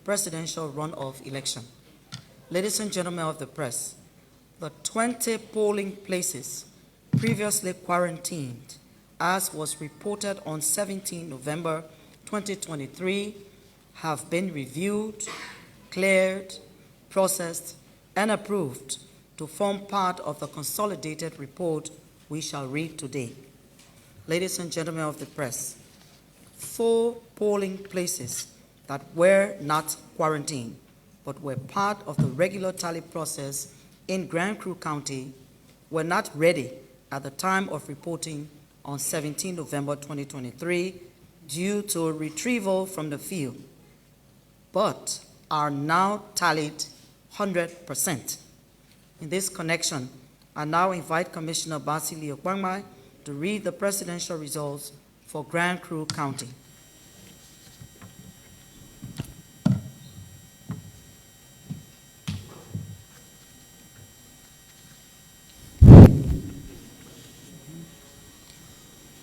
presidential runoff election. Ladies and gentlemen of the press, the 20 polling places previously quarantined, as was reported on 17 November 2023, have been reviewed, cleared, processed, and approved to form part of the consolidated report we shall read today. Ladies and gentlemen of the press, 4 polling places that were not quarantined but were part of the regular tally process in Grand Crew County were not ready at the time of reporting on 17 November 2023 due to retrieval from the field, but are now tallied 100%. In this connection, I now invite Commissioner Basi Leone to read the presidential results for Grand Crew County.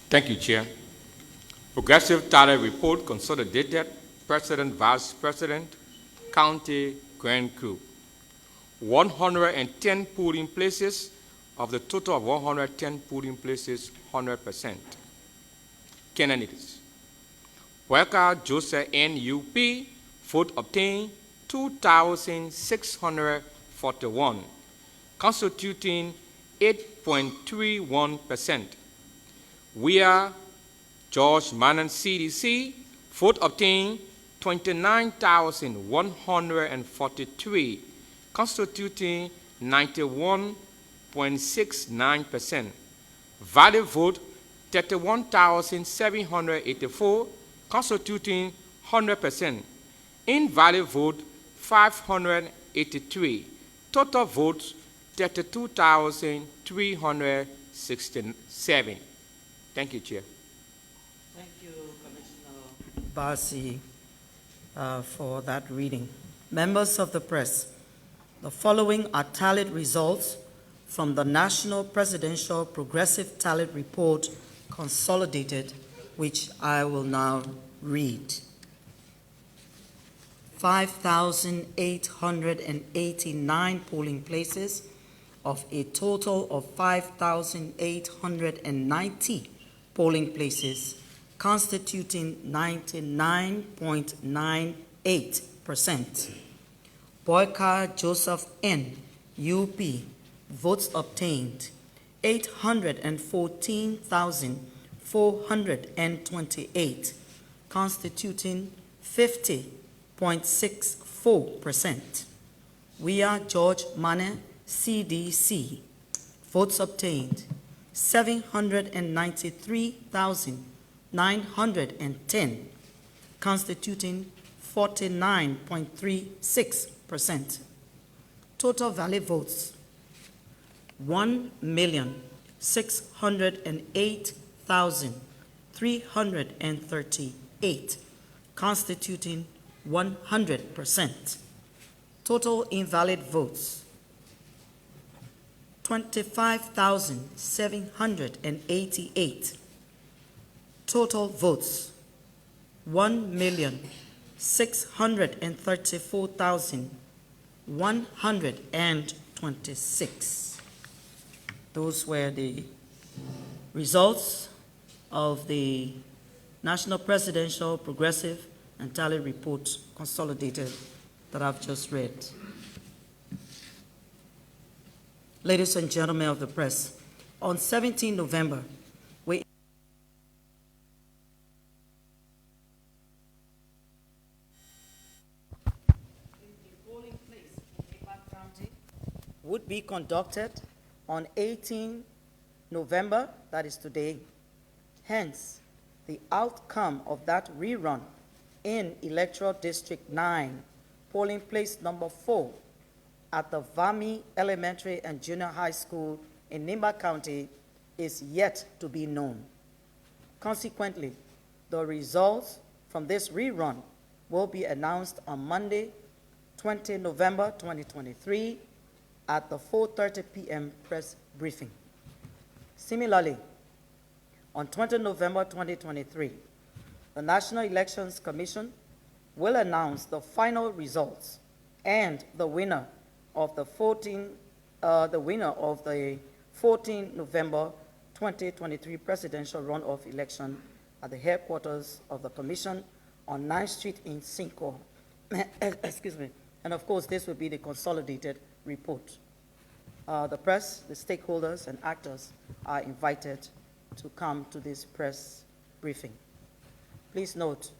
Thank you, Chair. Progressive Tally Report Consolidated President, Vice President, County, Grand Crew. 110 polling places of the total of 110 polling places, 100%. Candidates. Worker Joseph N.U.P. Vote obtained 2,641, constituting 8.31%. We are George Manan CDC, vote obtained 29,143, constituting 91.69%. Valid vote 31,784, constituting 100%. Invalid vote 583. Total votes 32,367. Thank you, Chair. Thank you, Commissioner Basi, for that reading. Members of the press, the following are tallied results from the National Presidential Progressive Tally Report Consolidated, which I will now read. 5,889 polling places of a total of 5,890 polling places, constituting 99.98%. Boyka Joseph N. U.P. Votes obtained 814,428, constituting 50.64%. We are George Mane, CDC. Votes obtained 793,910, constituting 49.36%. Total valid votes 1,608,338, constituting 100%. Total invalid votes 25,788. Total votes 1,634,126. Those were the results of the National Presidential Progressive and Tally Report Consolidated that I've just read. Ladies and gentlemen of the press, on 17 November, we polling place in Ibadan County would be conducted on 18 November, that is today. Hence, the outcome of that rerun in Electoral District 9, polling place number 4, at the Vami Elementary and Junior High School in Nimba County is yet to be known. Consequently, the results from this rerun will be announced on Monday, 20 November 2023 at the 4:30 p.m. press briefing. Similarly, on 20 November 2023, the National Elections Commission will announce the final results and the winner of the 14 November 2023 presidential runoff election at the headquarters of the Commission on 9th Street in Cinco. Excuse me. And of course, this will be the consolidated report. The press, the stakeholders, and actors are invited to come to this press briefing. Please note,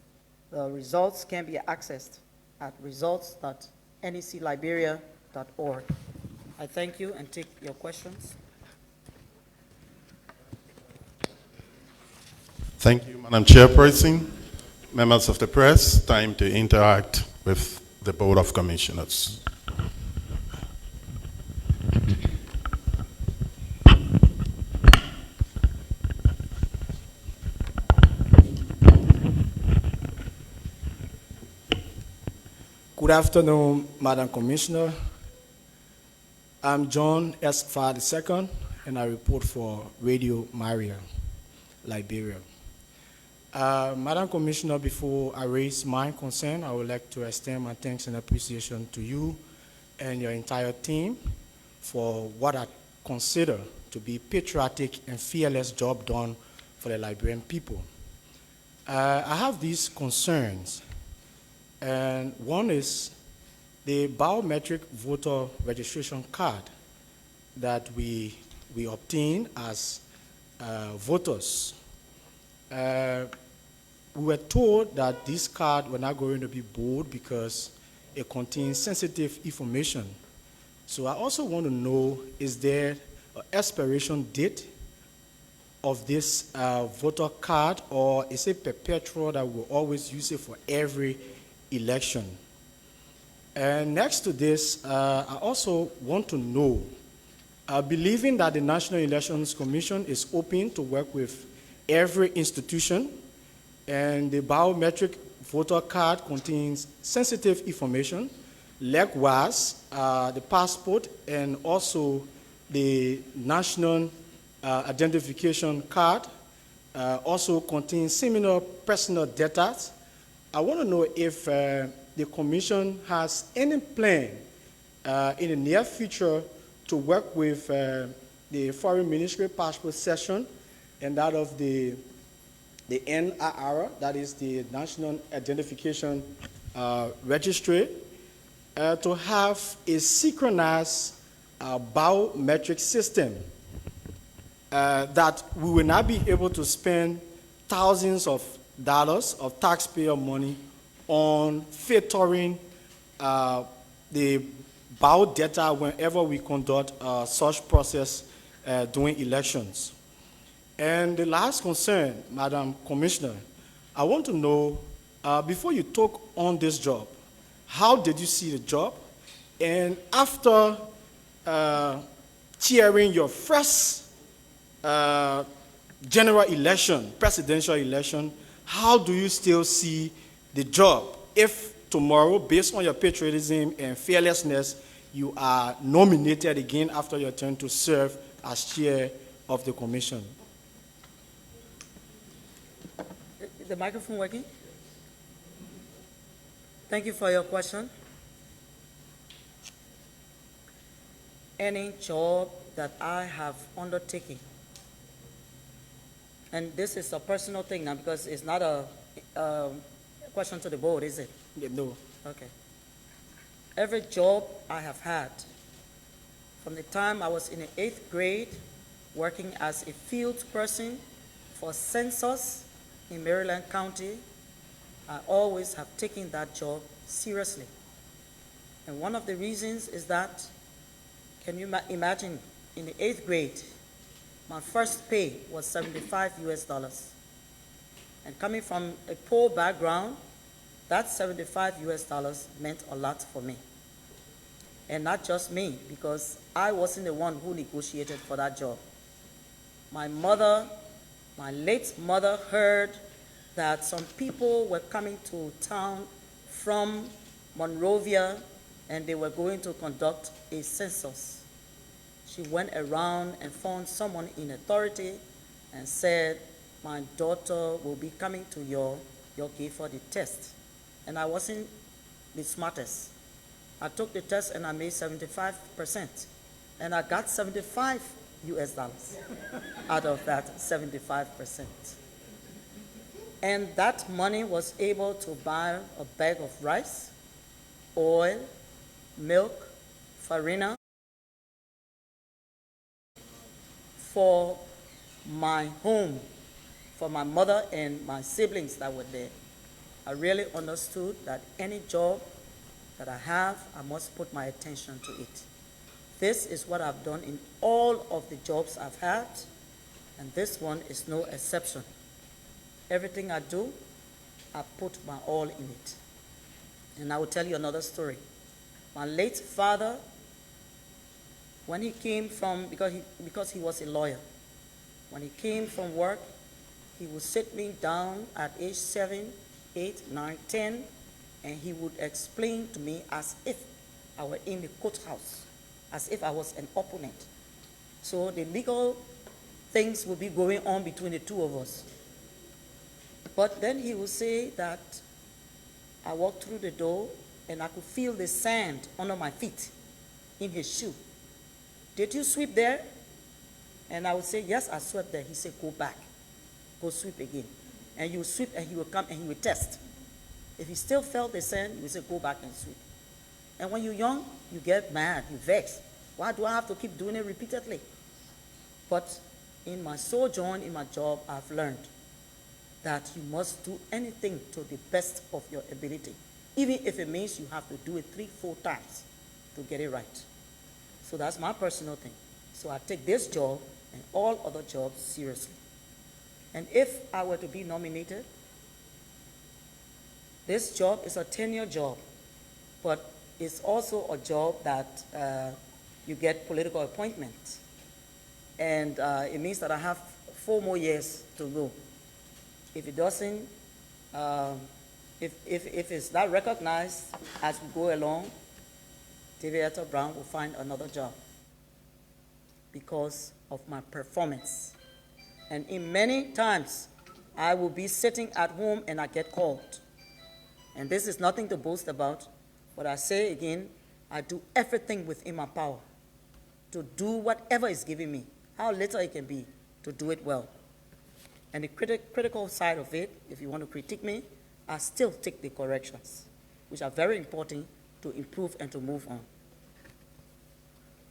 the results can be accessed at results.necliberia.org. I thank you and take your questions. Thank you, Madam Chairperson. Members of the press, time to interact with the Board of Commissioners. Good afternoon, Madam Commissioner. I'm John Esfa II, and I report for Radio Maria, Liberia. Madam Commissioner, before I raise my concern, I would like to extend my thanks and appreciation to you and your entire team for what I consider to be patriotic and fearless job done for the Liberian people. I have these concerns. And one is the biometric voter registration card that we obtain as voters. We were told that this card were not going to be bold because it contains sensitive information. So I also want to know, is there an expiration date of this voter card, or is it perpetual that we'll always use it for every election? And next to this, I also want to know, believing that the National Elections Commission is open to work with every institution, and the biometric voter card contains sensitive information, likewise, the passport and also the national identification card also contains similar personal data. I want to know if the Commission has any plan in the near future to work with the Foreign Ministry Passport Session and that of the NIR, that is the National Identification Registry, to have a synchronized biometric system that we will not be able to spend thousands of dollars of taxpayer money on filtering the bio data whenever we conduct such process during elections. And the last concern, Madam Commissioner, I want to know, before you took on this job, how did you see the job? And after chairing your first general election, presidential election, how do you still see the job if tomorrow, based on your patriotism and fearlessness, you are nominated again after your turn to serve as chair of the commission? The microphone working? Thank you for your question. Any job that I have undertaken, and this is a personal thing now because it's not a question to the board, is it? Yeah, no. Okay. Every job I have had, from the time I was in the 8th grade, working as a field person for census in Maryland County, I always have taken that job seriously. And one of the reasons is that, can you imagine, in the 8th grade, my first pay was $75. And coming from a poor background, that $75 meant a lot for me. And not just me, because I wasn't the one who negotiated for that job. My mother, my late mother, heard that some people were coming to town from Monrovia and they were going to conduct a census. She went around and found someone in authority and said, my daughter will be coming to your gate for the test. and I wasn't the smartest. I took the test and I made 75%, and I got 75 US dollars out of that 75%. And that money was able to buy a bag of rice, oil, milk, farina for my home, for my mother and my siblings that were there. I really understood that any job that I have, I must put my attention to it. This is what I've done in all of the jobs I've had, and this one is no exception. Everything I do, I put my all in it. And I will tell you another story. My late father, when he came from, because he was a lawyer, when he came from work, he would sit me down at age 7, 8, 9, 10, and he would explain to me as if I were in the courthouse, as if I was an opponent. So the legal things would be going on between the two of us. But then he would say that I walked through the door and I could feel the sand under my feet in his shoe. Did you sweep there? And I would say, yes, I swept there. He said, go back, go sweep again. And you sweep and he would come and he would test. If he still felt the sand, he would say, go back and sweep. And when you're young, you get mad, you vex. Why do I have to keep doing it repeatedly? But in my sojourn, in my job, I've learned that you must do anything to the best of your ability, even if it means you have to do it 3, 4 times to get it right. So that's my personal thing. So I take this job and all other jobs seriously. And if I were to be nominated, this job is a 10-year job, but it's also a job that you get political appointments. And it means that I have 4 more years to go. If it doesn't, if it's not recognized as we go along, David Etta Brown will find another job because of my performance. And in many times, I will be sitting at home and I get called. And this is nothing to boast about, but I say again, I do everything within my power to do whatever is given me, how little it can be, to do it well. And the critical side of it, if you want to critique me, I still take the corrections, which are very important to improve and to move on.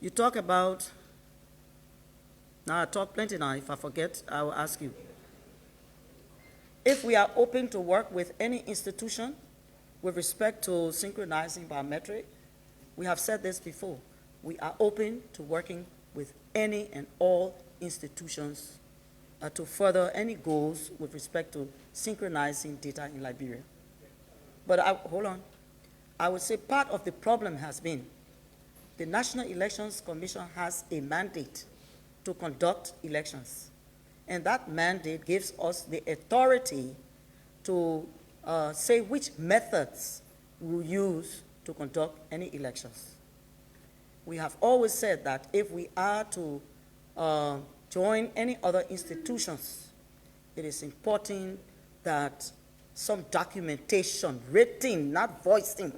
You talk about, now I talk plenty now, if I forget, I will ask you. If we are open to work with any institution with respect to synchronizing biometric, we have said this before, we are open to working with any and all institutions to further any goals with respect to synchronizing data in Liberia. But hold on. I would say part of the problem has been the National Elections Commission has a mandate to conduct elections. And that mandate gives us the authority to say which methods we'll use to conduct any elections. We have always said that if we are to join any other institutions, it is important that some documentation, written, not voicing,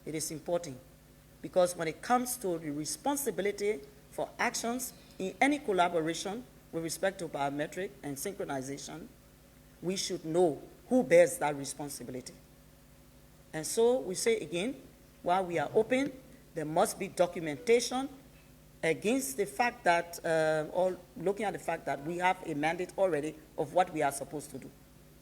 it is important. Because when it comes to the responsibility for actions in any collaboration with respect to biometric and synchronization, we should know who bears that responsibility. And so we say again, while we are open, there must be documentation against the fact that, or looking at the fact that we have a mandate already of what we are supposed to do.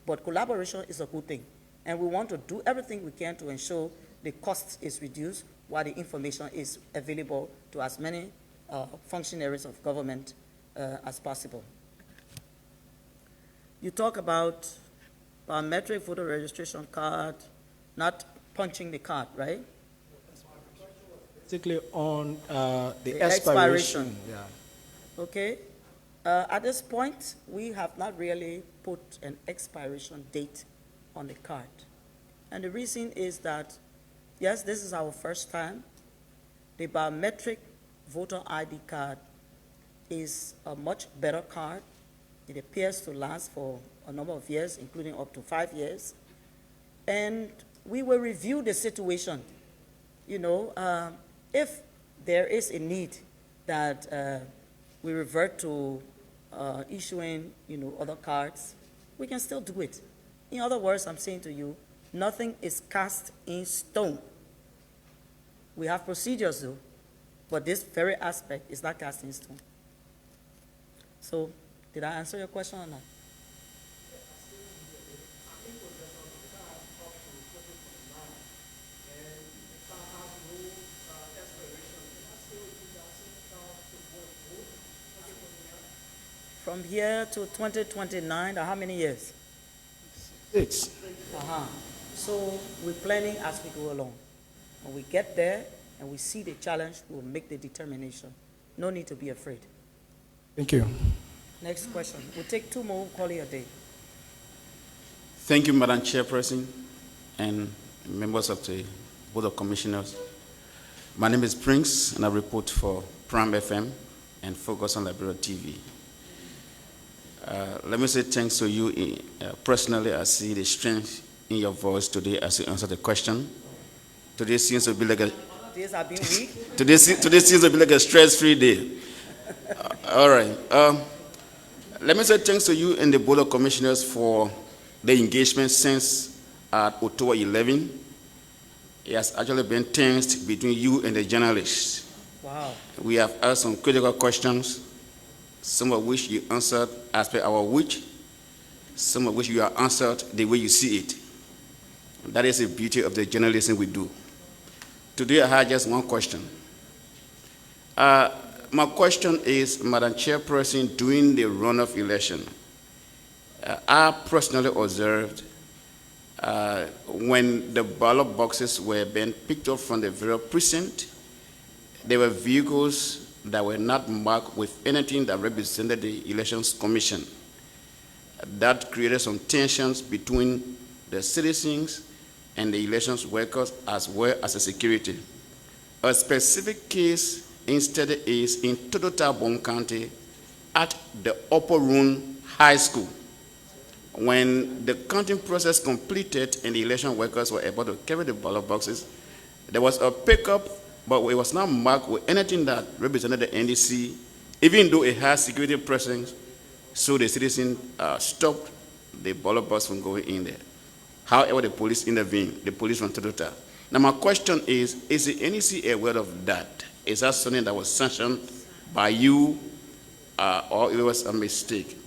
But collaboration is a good thing. And we want to do everything we can to ensure the cost is reduced while the information is available to as many functionaries of government as possible. You talk about biometric voter registration card, not punching the card, right? Particularly on the expiration. Yeah. Okay. At this point, we have not really put an expiration date on the card. And the reason is that, yes, this is our first time. The biometric voter ID card is a much better card. It appears to last for a number of years, including up to 5 years. and we will review the situation. If there is a need that we revert to issuing, other cards, we can still do it. In other words, I'm saying to you, nothing is cast in stone. We have procedures though, but this very aspect is not cast in stone. So, did I answer your question or not? From here to 2029, how many years? 6. So we're planning as we go along. When we get there and we see the challenge, we'll make the determination. No need to be afraid. Thank you. Next question. We'll take 2 more, we'll call it a day. Thank you, Madam Chairperson and members of the Board of Commissioners. My name is Prince, and I report for Prime FM and Focus on Liberia TV. Let me say thanks to you personally. I see the strength in your voice today as you answer the question. Today seems to be like a Days have been weak. today seems to be like a stress-free day. All right. Let me say thanks to you and the Board of Commissioners for the engagement since October 11. It has actually been tense between you and the journalists. Wow. We have asked some critical questions, some of which you answered as per our wish, some of which you have answered the way you see it. That is the beauty of the journalism we do. Today I had just one question. My question is, Madam Chairperson, during the runoff election, I personally observed when the ballot boxes were being picked up from the various precinct, there were vehicles that were not marked with anything that represented the Elections Commission. That created some tensions between the citizens and the elections workers as well as the security. A specific case instead is in Totota County at the Upper Rune High School. When the counting process completed and the election workers were able to carry the ballot boxes, there was a pickup, but it was not marked with anything that represented the NDC, even though it has security presence, so the citizens stopped the ballot box from going in there. However, the police intervened, the police from Totota. Now my question is the NDC aware of that? Is that something that was sanctioned by you, or it was a mistake?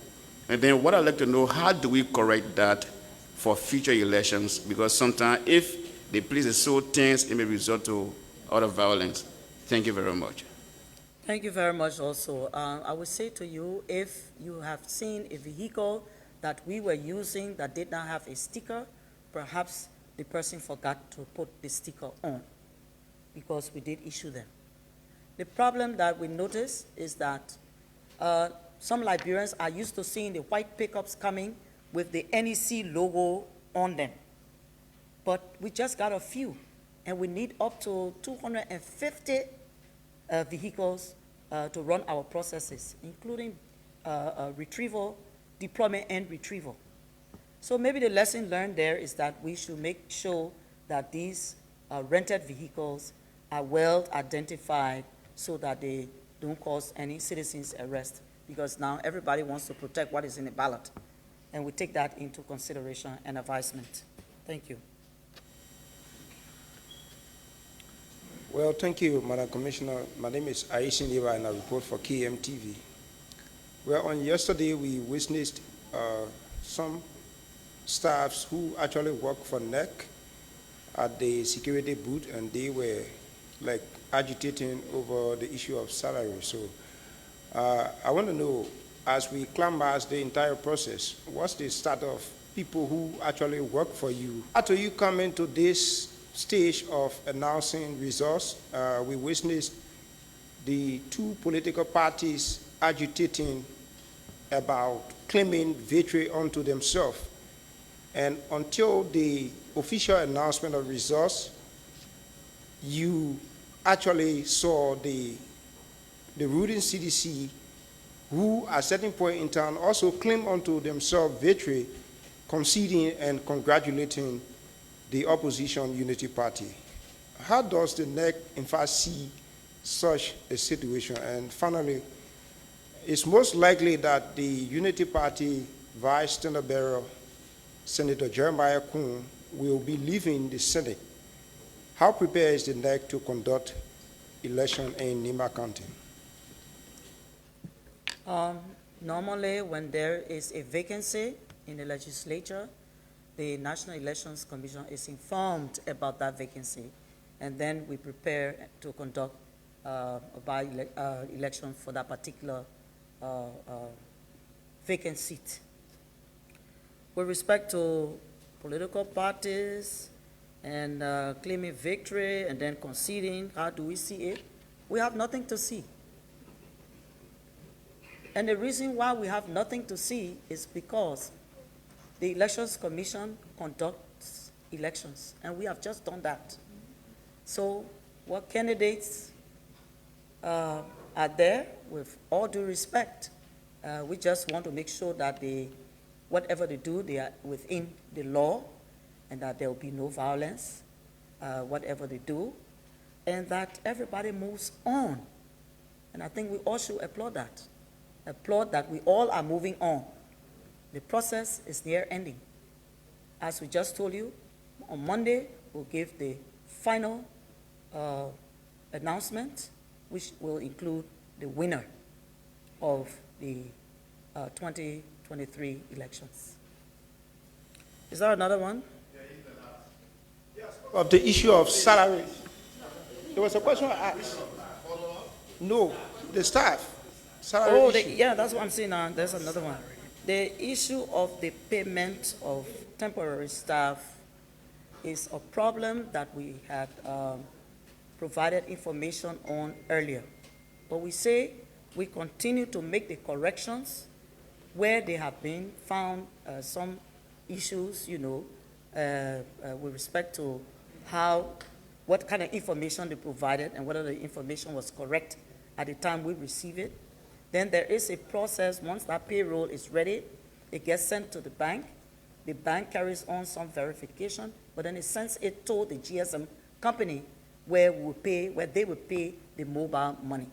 And then what I'd like to know, how do we correct that for future elections? Because sometimes if the police is so tense, it may result to other violence. Thank you very much. Thank you very much also. I would say to you, if you have seen a vehicle that we were using that did not have a sticker, perhaps the person forgot to put the sticker on because we did issue them. The problem that we noticed is that some Liberians are used to seeing the white pickups coming with the NEC logo on them. But we just got a few, and we need up to 250 vehicles to run our processes, including retrieval, deployment, and retrieval. So maybe the lesson learned there is that we should make sure that these rented vehicles are well identified so that they don't cause any citizens arrest, because now everybody wants to protect what is in the ballot, and we take that into consideration and advisement. Thank you. Well, thank you, Madam Commissioner. My name is Aishin Liva, and I report for KMTV. Well, on yesterday, we witnessed some staffs who actually work for NEC at the security booth, and they were like agitating over the issue of salary. So I want to know, as we canvass the entire process, what's the start of people who actually work for you? After you come into this stage of announcing results, we witnessed the two political parties agitating about claiming victory unto themselves. And until the official announcement of results, you actually saw the ruling CDC, who at a certain point in time also claimed unto themselves victory, conceding and congratulating the opposition unity party. How does the NEC in fact see such a situation? And finally, it's most likely that the unity party vice standard bearer, Senator Jeremiah Kuhn, will be leaving the Senate. How prepared is the NEC to conduct election in Nima County? Normally, when there is a vacancy in the legislature, the National Elections Commission is informed about that vacancy, and then we prepare to conduct a by-election for that particular vacant seat. With respect to political parties and claiming victory and then conceding, how do we see it? We have nothing to see. And the reason why we have nothing to see is because the Elections Commission conducts elections, and we have just done that. So what candidates are there, with all due respect, we just want to make sure that whatever they do, they are within the law, and that there will be no violence, whatever they do, and that everybody moves on. And I think we all should applaud that. Applaud that we all are moving on. The process is near ending. As we just told you, on Monday, we'll give the final announcement, which will include the winner of the 2023 elections. Is there another one? Of the issue of salary. There was a question I asked. No, the staff. Salary issue. Yeah, that's what I'm saying now. There's another one. The issue of the payment of temporary staff is a problem that we had provided information on earlier. But we say we continue to make the corrections where they have been found some issues, with respect to what kind of information they provided and whether the information was correct at the time we receive it. Then there is a process. Once that payroll is ready, it gets sent to the bank. The bank carries on some verification, but then it sends it to the GSM company where they will pay the mobile money.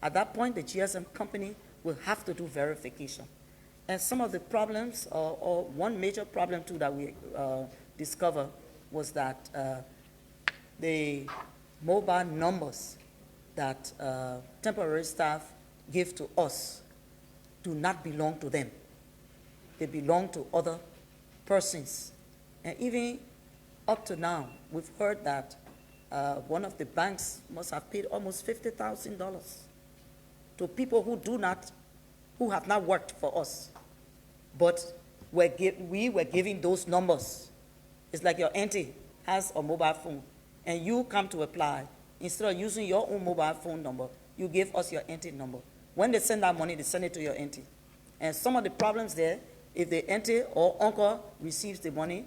At that point, the GSM company will have to do verification. And some of the problems, or one major problem too that we discovered, was that the mobile numbers that temporary staff give to us do not belong to them. They belong to other persons. And even up to now, we've heard that one of the banks must have paid almost $50,000 to people who have not worked for us. But we were giving those numbers. It's like your auntie has a mobile phone, and you come to apply. Instead of using your own mobile phone number, you give us your auntie number. When they send that money, they send it to your auntie. And some of the problems there, if the auntie or uncle receives the money,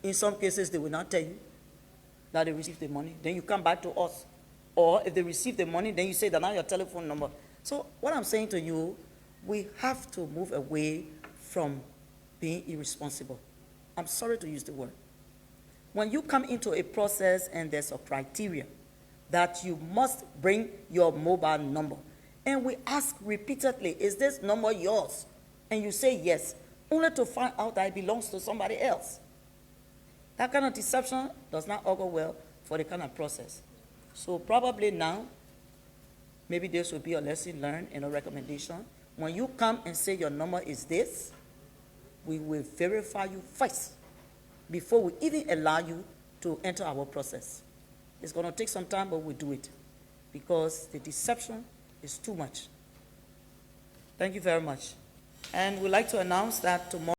in some cases they will not tell you that they received the money. Then you come back to us. Or if they receive the money, then you say that now your telephone number. So what I'm saying to you, we have to move away from being irresponsible. I'm sorry to use the word. When you come into a process and there's a criteria that you must bring your mobile number, and we ask repeatedly, is this number yours? And you say yes, only to find out that it belongs to somebody else. That kind of deception does not augur well for the kind of process. So probably now, maybe this will be a lesson learned and a recommendation. When you come and say your number is this, we will verify you first before we even allow you to enter our process. It's going to take some time, but we'll do it because the deception is too much. Thank you very much. And we'd like to announce that tomorrow